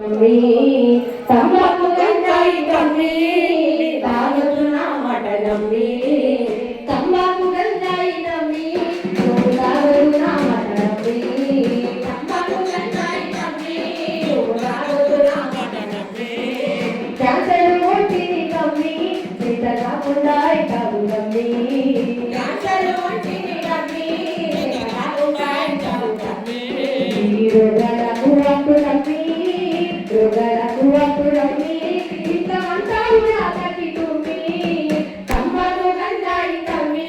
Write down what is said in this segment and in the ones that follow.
ತಂಬಾಕು ಗಂಜಾಯಿ ಕಮ್ಮಿ ತಾಗದು ನಾ ಮಠ ನಂಬಿ ತಂಬಾಕು ಗಂಜಾಯಿ ಕಮ್ಮಿ ತಾಗದು ನಾ ಮಠ ನಂಬಿ ತಂಬಾಕು ಗಂಜಾಯಿ ಕಮ್ಮಿ ತಾಗದು ನಾ ಮಠ ನಂಬಿ ಕ್ಯಾನ್ಸರ್ ಹೊಟ್ಟಿನಿ ಕಮ್ಮಿ ಸೀತ ಕಾకుండా ಕಾದು ಕಮ್ಮಿ ಕ್ಯಾನ್ಸರ್ ಹೊಟ್ಟಿನಿ ಕಮ್ಮಿ ಕಾకుండా ಕಾದು ಕಮ್ಮಿ ರೋಗದ ಕುರಾಕು ಕಮ್ಮಿ ರೋಗలకు అప్పుడమ్మి ఇంతమంతా తగ్గి తుమ్మి తమ్మకు గంజాయి కమ్మి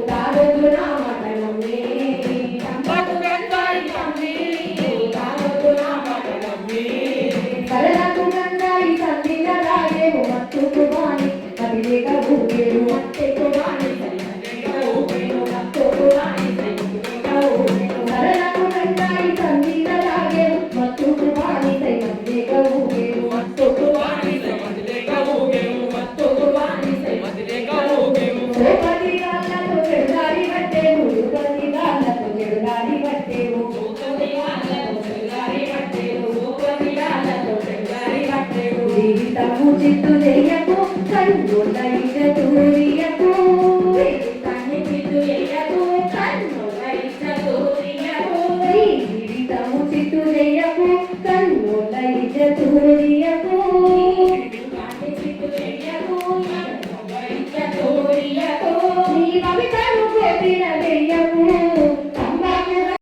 తాగదు నా మాట నమ్మి తమ్మకు గంజాయి కమ్మి తాగదు నా మాట నమ్మి కళ్ళకు గంజాయి సందిన రాగేవు మత్తుకు వాణి అది లేక ఊగేరు మత్తెకు వాణి మత్తుకు వాణి కళ్ళకు గంజాయి సందిన రాగేవు మత్తుకు వాణి జీవితము చిత్తు చేయకు కన్నుల తూరియకు